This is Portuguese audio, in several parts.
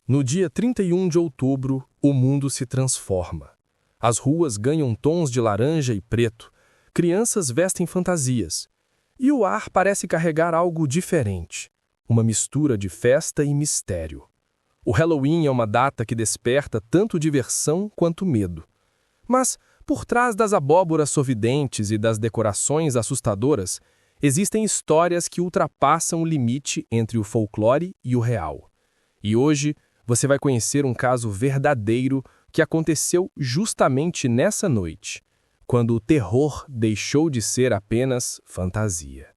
No dia 31 de outubro, o mundo se transforma. As ruas ganham tons de laranja e preto, crianças vestem fantasias, e o ar parece carregar algo diferente, uma mistura de festa e mistério. O Halloween é uma data que desperta tanto diversão quanto medo. Mas, por trás das abóboras sorridentes e das decorações assustadoras, existem histórias que ultrapassam o limite entre o folclore e o real. E hoje, você vai conhecer um caso verdadeiro que aconteceu justamente nessa noite, quando o terror deixou de ser apenas fantasia.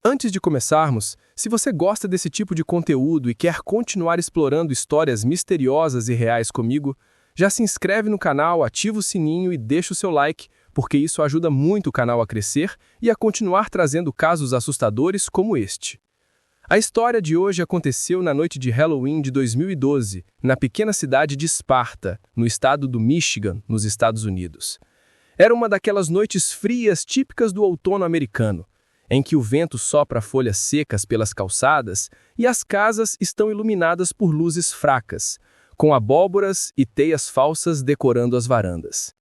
Antes de começarmos, se você gosta desse tipo de conteúdo e quer continuar explorando histórias misteriosas e reais comigo, já se inscreve no canal, ativa o sininho e deixa o seu like, porque isso ajuda muito o canal a crescer e a continuar trazendo casos assustadores como este. A história de hoje aconteceu na noite de Halloween de 2012, na pequena cidade de Esparta, no estado do Michigan, nos Estados Unidos. Era uma daquelas noites frias típicas do outono americano, em que o vento sopra folhas secas pelas calçadas e as casas estão iluminadas por luzes fracas, com abóboras e teias falsas decorando as varandas.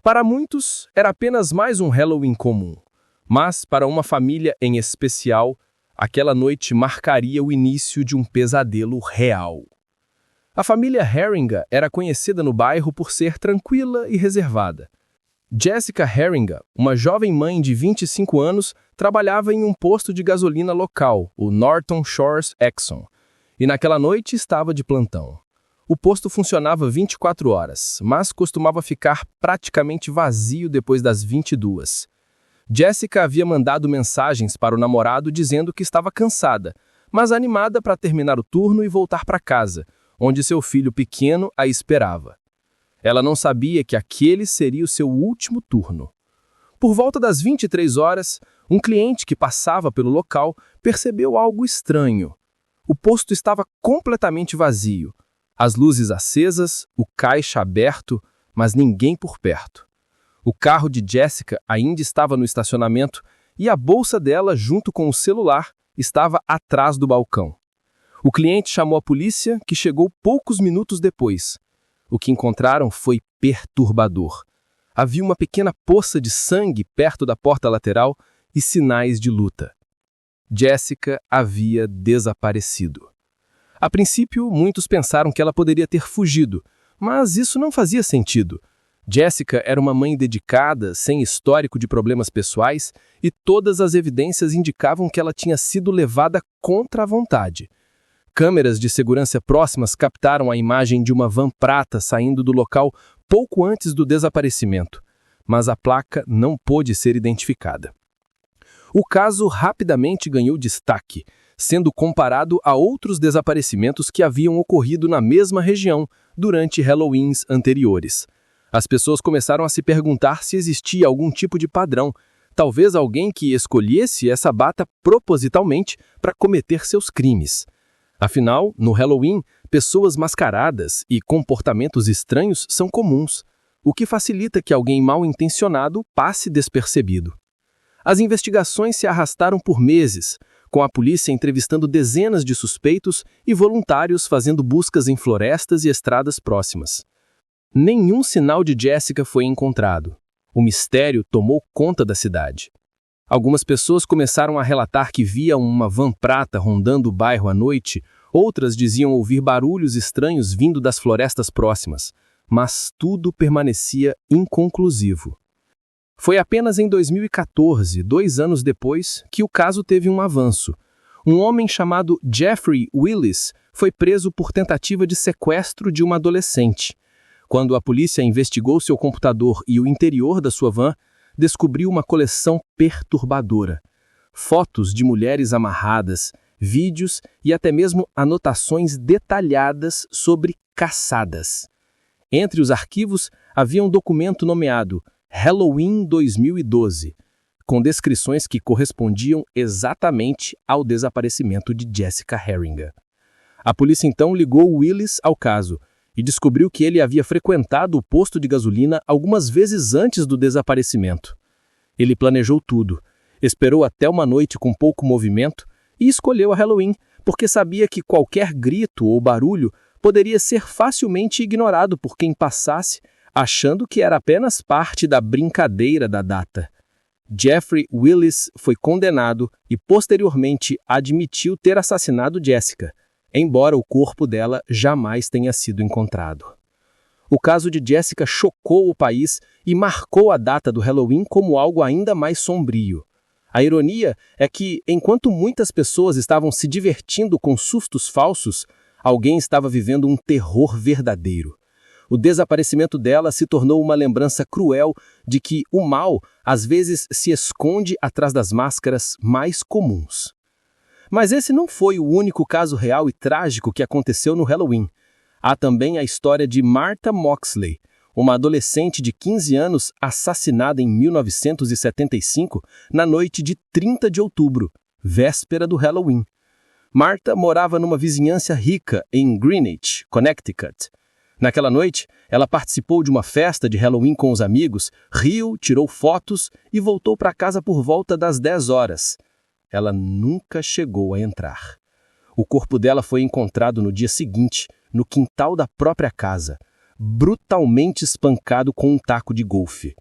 Para muitos, era apenas mais um Halloween comum, mas para uma família em especial, aquela noite marcaria o início de um pesadelo real. A família Herringa era conhecida no bairro por ser tranquila e reservada. Jessica Herringa, uma jovem mãe de 25 anos, trabalhava em um posto de gasolina local, o Norton Shores Exxon, e naquela noite estava de plantão. O posto funcionava 24 horas, mas costumava ficar praticamente vazio depois das 22. Jessica havia mandado mensagens para o namorado dizendo que estava cansada, mas animada para terminar o turno e voltar para casa, onde seu filho pequeno a esperava. Ela não sabia que aquele seria o seu último turno. Por volta das 23 horas, um cliente que passava pelo local percebeu algo estranho. O posto estava completamente vazio, as luzes acesas, o caixa aberto, mas ninguém por perto. O carro de Jessica ainda estava no estacionamento e a bolsa dela, junto com o celular, estava atrás do balcão. O cliente chamou a polícia, que chegou poucos minutos depois. O que encontraram foi perturbador. Havia uma pequena poça de sangue perto da porta lateral e sinais de luta. Jessica havia desaparecido. A princípio, muitos pensaram que ela poderia ter fugido, mas isso não fazia sentido. Jessica era uma mãe dedicada, sem histórico de problemas pessoais, e todas as evidências indicavam que ela tinha sido levada contra a vontade. Câmeras de segurança próximas captaram a imagem de uma van prata saindo do local pouco antes do desaparecimento, mas a placa não pôde ser identificada. O caso rapidamente ganhou destaque, sendo comparado a outros desaparecimentos que haviam ocorrido na mesma região durante Halloweens anteriores. As pessoas começaram a se perguntar se existia algum tipo de padrão, talvez alguém que escolhesse essa data propositalmente para cometer seus crimes. Afinal, no Halloween, pessoas mascaradas e comportamentos estranhos são comuns, o que facilita que alguém mal-intencionado passe despercebido. As investigações se arrastaram por meses, com a polícia entrevistando dezenas de suspeitos e voluntários fazendo buscas em florestas e estradas próximas. Nenhum sinal de Jessica foi encontrado. O mistério tomou conta da cidade. Algumas pessoas começaram a relatar que viam uma van prata rondando o bairro à noite, outras diziam ouvir barulhos estranhos vindo das florestas próximas, mas tudo permanecia inconclusivo. Foi apenas em 2014, 2 anos depois, que o caso teve um avanço. Um homem chamado Jeffrey Willis foi preso por tentativa de sequestro de uma adolescente. Quando a polícia investigou seu computador e o interior da sua van, descobriu uma coleção perturbadora. Fotos de mulheres amarradas, vídeos e até mesmo anotações detalhadas sobre caçadas. Entre os arquivos havia um documento nomeado Halloween 2012, com descrições que correspondiam exatamente ao desaparecimento de Jessica Herringa. A polícia então ligou Willis ao caso e descobriu que ele havia frequentado o posto de gasolina algumas vezes antes do desaparecimento. Ele planejou tudo, esperou até uma noite com pouco movimento e escolheu a Halloween, porque sabia que qualquer grito ou barulho poderia ser facilmente ignorado por quem passasse, achando que era apenas parte da brincadeira da data. Jeffrey Willis foi condenado e posteriormente admitiu ter assassinado Jessica, embora o corpo dela jamais tenha sido encontrado. O caso de Jessica chocou o país e marcou a data do Halloween como algo ainda mais sombrio. A ironia é que, enquanto muitas pessoas estavam se divertindo com sustos falsos, alguém estava vivendo um terror verdadeiro. O desaparecimento dela se tornou uma lembrança cruel de que o mal, às vezes, se esconde atrás das máscaras mais comuns. Mas esse não foi o único caso real e trágico que aconteceu no Halloween. Há também a história de Martha Moxley, uma adolescente de 15 anos assassinada em 1975, na noite de 30 de outubro, véspera do Halloween. Martha morava numa vizinhança rica em Greenwich, Connecticut. Naquela noite, ela participou de uma festa de Halloween com os amigos, riu, tirou fotos e voltou para casa por volta das 10 horas. Ela nunca chegou a entrar. O corpo dela foi encontrado no dia seguinte, no quintal da própria casa, brutalmente espancado com um taco de golfe.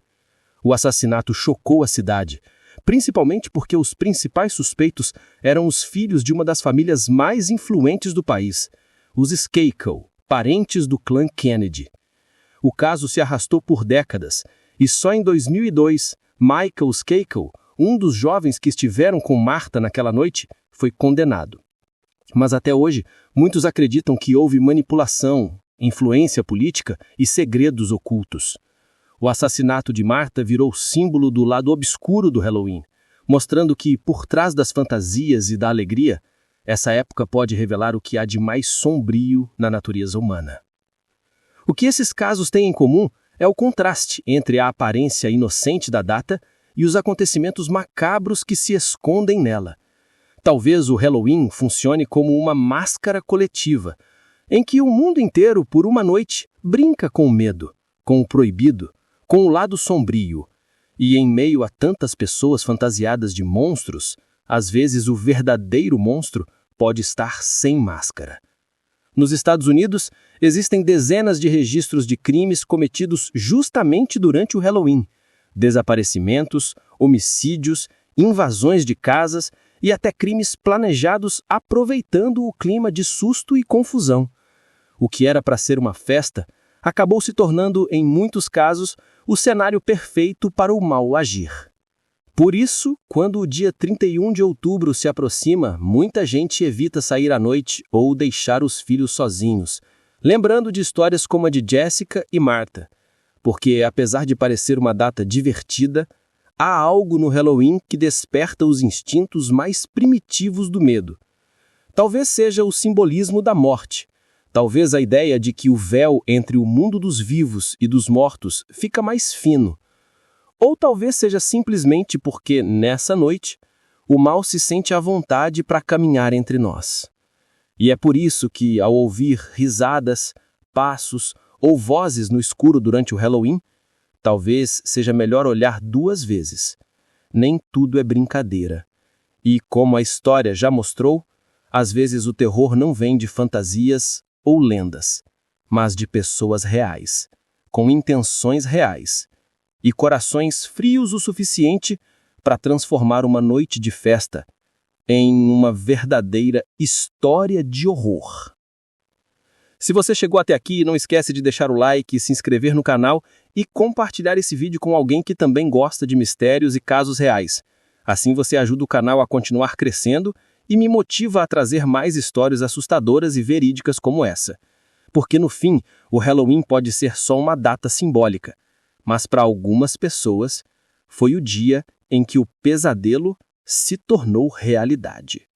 O assassinato chocou a cidade, principalmente porque os principais suspeitos eram os filhos de uma das famílias mais influentes do país, os Skakel, parentes do clã Kennedy. O caso se arrastou por décadas, e só em 2002, Michael Skakel, um dos jovens que estiveram com Martha naquela noite, foi condenado. Mas até hoje, muitos acreditam que houve manipulação, influência política e segredos ocultos. O assassinato de Martha virou símbolo do lado obscuro do Halloween, mostrando que, por trás das fantasias e da alegria, essa época pode revelar o que há de mais sombrio na natureza humana. O que esses casos têm em comum é o contraste entre a aparência inocente da data e os acontecimentos macabros que se escondem nela. Talvez o Halloween funcione como uma máscara coletiva, em que o mundo inteiro, por uma noite, brinca com o medo, com o proibido, com o lado sombrio. E em meio a tantas pessoas fantasiadas de monstros, às vezes o verdadeiro monstro pode estar sem máscara. Nos Estados Unidos, existem dezenas de registros de crimes cometidos justamente durante o Halloween. Desaparecimentos, homicídios, invasões de casas e até crimes planejados aproveitando o clima de susto e confusão. O que era para ser uma festa acabou se tornando, em muitos casos, o cenário perfeito para o mal agir. Por isso, quando o dia 31 de outubro se aproxima, muita gente evita sair à noite ou deixar os filhos sozinhos, lembrando de histórias como a de Jessica e Martha, porque, apesar de parecer uma data divertida, há algo no Halloween que desperta os instintos mais primitivos do medo. Talvez seja o simbolismo da morte, talvez a ideia de que o véu entre o mundo dos vivos e dos mortos fica mais fino. Ou talvez seja simplesmente porque, nessa noite, o mal se sente à vontade para caminhar entre nós. E é por isso que, ao ouvir risadas, passos ou vozes no escuro durante o Halloween, talvez seja melhor olhar 2 vezes. Nem tudo é brincadeira. E, como a história já mostrou, às vezes o terror não vem de fantasias ou lendas, mas de pessoas reais, com intenções reais, e corações frios o suficiente para transformar uma noite de festa em uma verdadeira história de horror. Se você chegou até aqui, não esquece de deixar o like, se inscrever no canal e compartilhar esse vídeo com alguém que também gosta de mistérios e casos reais. Assim você ajuda o canal a continuar crescendo e me motiva a trazer mais histórias assustadoras e verídicas como essa. Porque no fim, o Halloween pode ser só uma data simbólica, mas para algumas pessoas foi o dia em que o pesadelo se tornou realidade.